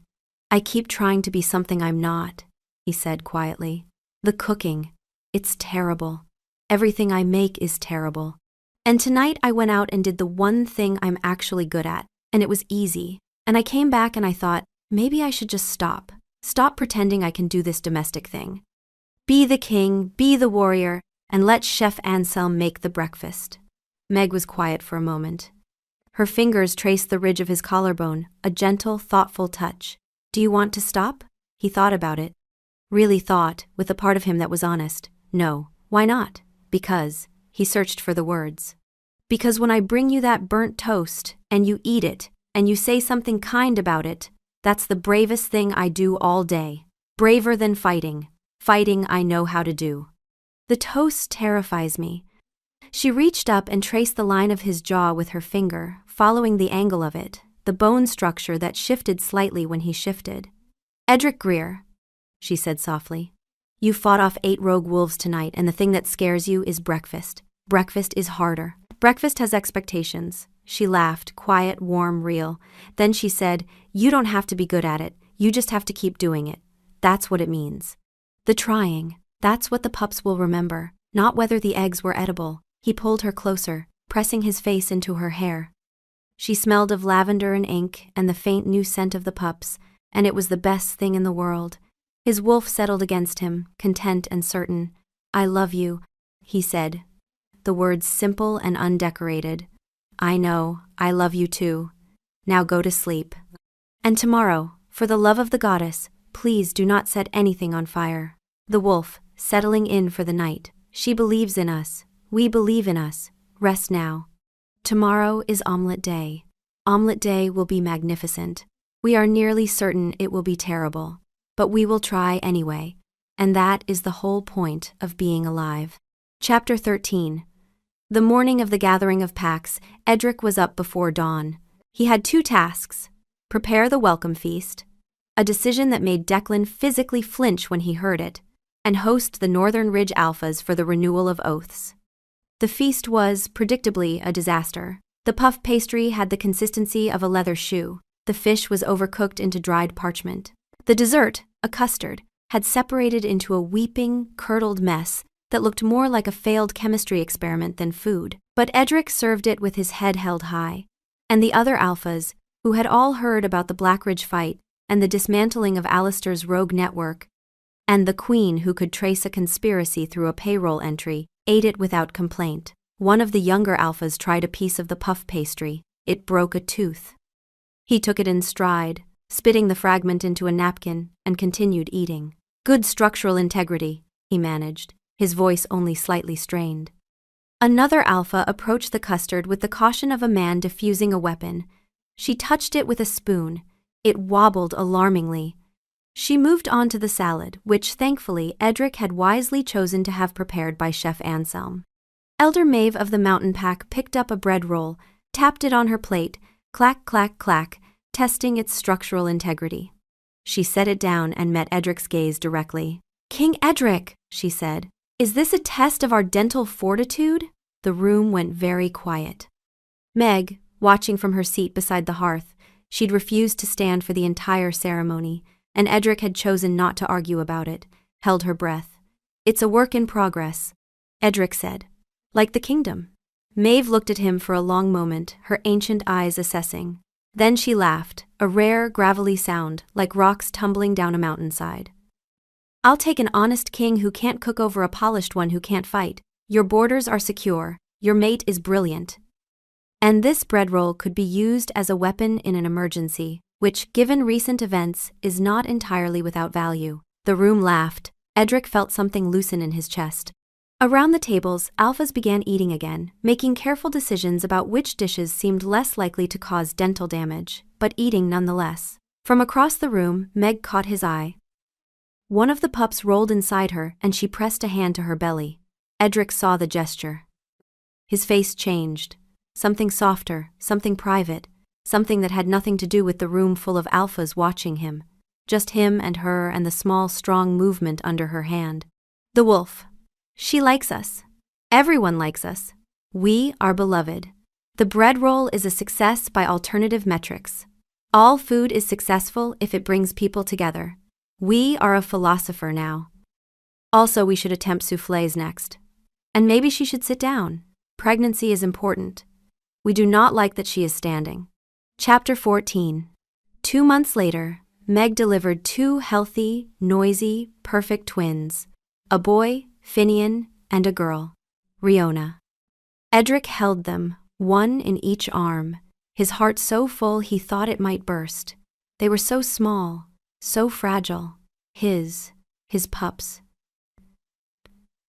I keep trying to be something I'm not, he said quietly. The cooking. It's terrible. Everything I make is terrible. And tonight I went out and did the one thing I'm actually good at, and it was easy. And I came back and I thought, maybe I should just stop. Stop pretending I can do this domestic thing. Be the king, be the warrior, and let Chef Anselm make the breakfast. Meg was quiet for a moment. Her fingers traced the ridge of his collarbone, a gentle, thoughtful touch. Do you want to stop? He thought about it. Really thought, with a part of him that was honest. No. Why not? Because. He searched for the words. Because when I bring you that burnt toast, and you eat it, and you say something kind about it, that's the bravest thing I do all day. Braver than fighting. Fighting I know how to do. The toast terrifies me. She reached up and traced the line of his jaw with her finger, following the angle of it, the bone structure that shifted slightly when he shifted. Edric Greer, she said softly. You fought off 8 rogue wolves tonight, and the thing that scares you is breakfast. Breakfast is harder. Breakfast has expectations. She laughed, quiet, warm, real. Then she said, you don't have to be good at it. You just have to keep doing it. That's what it means. The trying. That's what the pups will remember, not whether the eggs were edible. He pulled her closer, pressing his face into her hair. She smelled of lavender and ink and the faint new scent of the pups, and it was the best thing in the world. His wolf settled against him, content and certain. I love you, he said. The words simple and undecorated. I know, I love you too. Now go to sleep. And tomorrow, for the love of the goddess, please do not set anything on fire. The wolf, settling in for the night. She believes in us. We believe in us. Rest now. Tomorrow is omelet day. Omelet day will be magnificent. We are nearly certain it will be terrible. But we will try anyway. And that is the whole point of being alive. Chapter 13. The morning of the gathering of packs, Edric was up before dawn. He had two tasks: prepare the welcome feast, a decision that made Declan physically flinch when he heard it, and host the Northern Ridge Alphas for the renewal of oaths. The feast was, predictably, a disaster. The puff pastry had the consistency of a leather shoe. The fish was overcooked into dried parchment. The dessert, a custard, had separated into a weeping, curdled mess that looked more like a failed chemistry experiment than food. But Edric served it with his head held high, and the other alphas, who had all heard about the Blackridge fight and the dismantling of Alistair's rogue network, and the Queen who could trace a conspiracy through a payroll entry, ate it without complaint. One of the younger alphas tried a piece of the puff pastry. It broke a tooth. He took it in stride, spitting the fragment into a napkin, and continued eating. Good structural integrity, he managed, his voice only slightly strained. Another alpha approached the custard with the caution of a man defusing a weapon. She touched it with a spoon. It wobbled alarmingly. She moved on to the salad, which, thankfully, Edric had wisely chosen to have prepared by Chef Anselm. Elder Maeve of the Mountain Pack picked up a bread roll, tapped it on her plate, clack, clack, clack, testing its structural integrity. She set it down and met Edric's gaze directly. "King Edric," she said, "is this a test of our dental fortitude?" The room went very quiet. Meg, watching from her seat beside the hearth, she'd refused to stand for the entire ceremony, and Edric had chosen not to argue about it, held her breath. "It's a work in progress," Edric said. "Like the kingdom." Maeve looked at him for a long moment, her ancient eyes assessing. Then she laughed, a rare, gravelly sound, like rocks tumbling down a mountainside. "I'll take an honest king who can't cook over a polished one who can't fight. Your borders are secure, your mate is brilliant. And this bread roll could be used as a weapon in an emergency, which, given recent events, is not entirely without value." The room laughed. Edric felt something loosen in his chest. Around the tables, alphas began eating again, making careful decisions about which dishes seemed less likely to cause dental damage, but eating nonetheless. From across the room, Meg caught his eye. One of the pups rolled inside her, and she pressed a hand to her belly. Edric saw the gesture. His face changed. Something softer, something private, something that had nothing to do with the room full of alphas watching him. Just him and her and the small, strong movement under her hand. "The wolf. She likes us. Everyone likes us. We are beloved. The bread roll is a success by alternative metrics. All food is successful if it brings people together. We are a philosopher now. Also, we should attempt soufflés next. And maybe she should sit down. Pregnancy is important. We do not like that she is standing." Chapter 14. 2 months later, Meg delivered 2 healthy, noisy, perfect twins. A boy, Finian, and a girl, Riona. Edric held them, one in each arm, his heart so full he thought it might burst. They were so small, so fragile. His pups.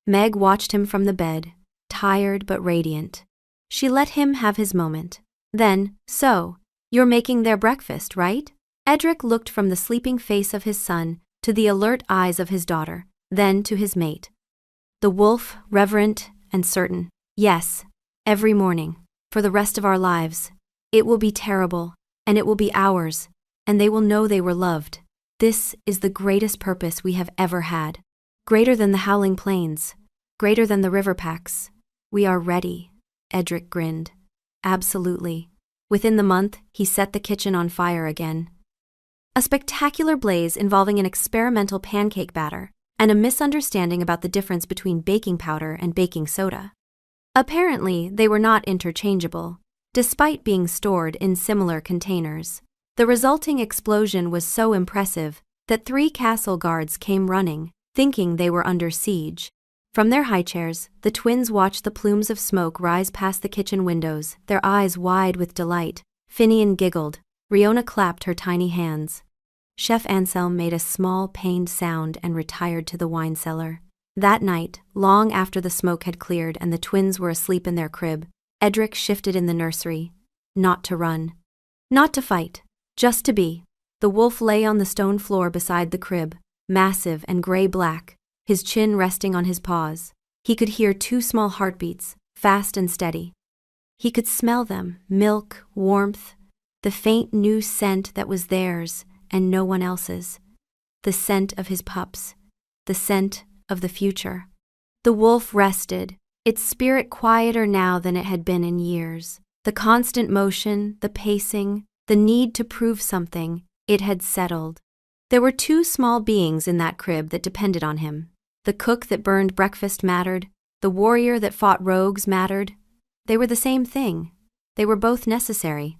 Meg watched him from the bed, tired but radiant. She let him have his moment. Then, "So, you're making their breakfast, right?" Edric looked from the sleeping face of his son to the alert eyes of his daughter, then to his mate. The wolf, reverent and certain. "Yes, every morning, for the rest of our lives. It will be terrible, and it will be ours, and they will know they were loved. This is the greatest purpose we have ever had. Greater than the howling plains, greater than the river packs. We are ready," Edric grinned. "Absolutely." Within the month, he set the kitchen on fire again. A spectacular blaze involving an experimental pancake batter, and a misunderstanding about the difference between baking powder and baking soda. Apparently, they were not interchangeable, despite being stored in similar containers. The resulting explosion was so impressive that 3 castle guards came running, thinking they were under siege. From their high chairs, the twins watched the plumes of smoke rise past the kitchen windows, their eyes wide with delight. Finian giggled. Riona clapped her tiny hands. Chef Anselm made a small, pained sound and retired to the wine cellar. That night, long after the smoke had cleared and the twins were asleep in their crib, Edric shifted in the nursery. Not to run. Not to fight. Just to be. The wolf lay on the stone floor beside the crib, massive and gray-black, his chin resting on his paws. He could hear 2 small heartbeats, fast and steady. He could smell them, milk, warmth, the faint new scent that was theirs and no one else's, the scent of his pups, the scent of the future. The wolf rested, its spirit quieter now than it had been in years. The constant motion, the pacing, the need to prove something, it had settled. There were two small beings in that crib that depended on him. The cook that burned breakfast mattered. The warrior that fought rogues mattered. They were the same thing. They were both necessary.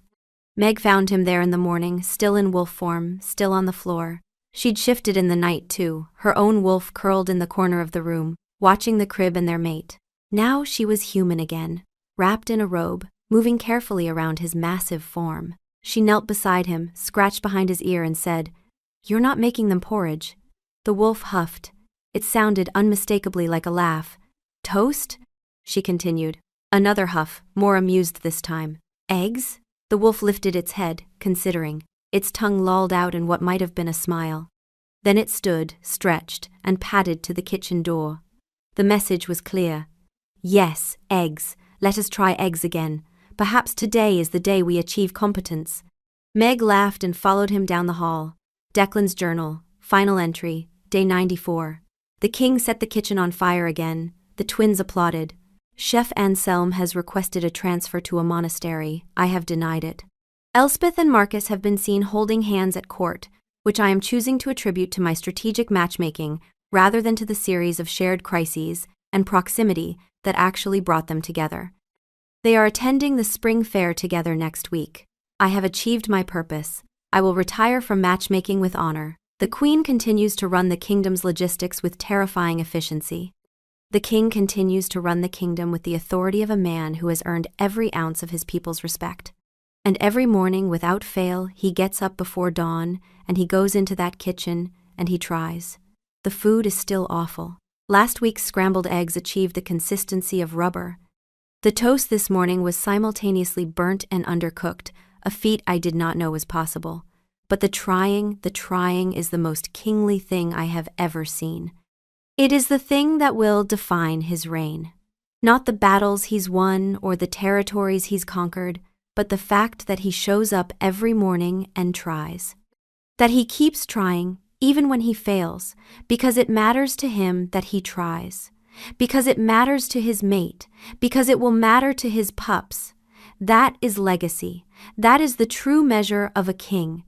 Meg found him there in the morning, still in wolf form, still on the floor. She'd shifted in the night, too, her own wolf curled in the corner of the room, watching the crib and their mate. Now she was human again, wrapped in a robe, moving carefully around his massive form. She knelt beside him, scratched behind his ear, and said, "You're not making them porridge." The wolf huffed. It sounded unmistakably like a laugh. "Toast?" she continued. Another huff, more amused this time. "Eggs?" The wolf lifted its head, considering. Its tongue lolled out in what might have been a smile. Then it stood, stretched, and padded to the kitchen door. The message was clear. "Yes, eggs. Let us try eggs again. Perhaps today is the day we achieve competence." Meg laughed and followed him down the hall. Declan's journal, final entry, day 94. The king set the kitchen on fire again. The twins applauded. "Chef Anselm has requested a transfer to a monastery. I have denied it." Elspeth and Marcus have been seen holding hands at court, which I am choosing to attribute to my strategic matchmaking rather than to the series of shared crises and proximity that actually brought them together. They are attending the spring fair together next week. I have achieved my purpose. I will retire from matchmaking with honor. The Queen continues to run the kingdom's logistics with terrifying efficiency. The king continues to run the kingdom with the authority of a man who has earned every ounce of his people's respect. And every morning, without fail, he gets up before dawn, and he goes into that kitchen, and he tries. The food is still awful. Last week's scrambled eggs achieved the consistency of rubber. The toast this morning was simultaneously burnt and undercooked, a feat I did not know was possible. But the trying is the most kingly thing I have ever seen. It is the thing that will define his reign. Not the battles he's won or the territories he's conquered, but the fact that he shows up every morning and tries. That he keeps trying, even when he fails, because it matters to him that he tries. Because it matters to his mate, because it will matter to his pups. That is legacy. That is the true measure of a king.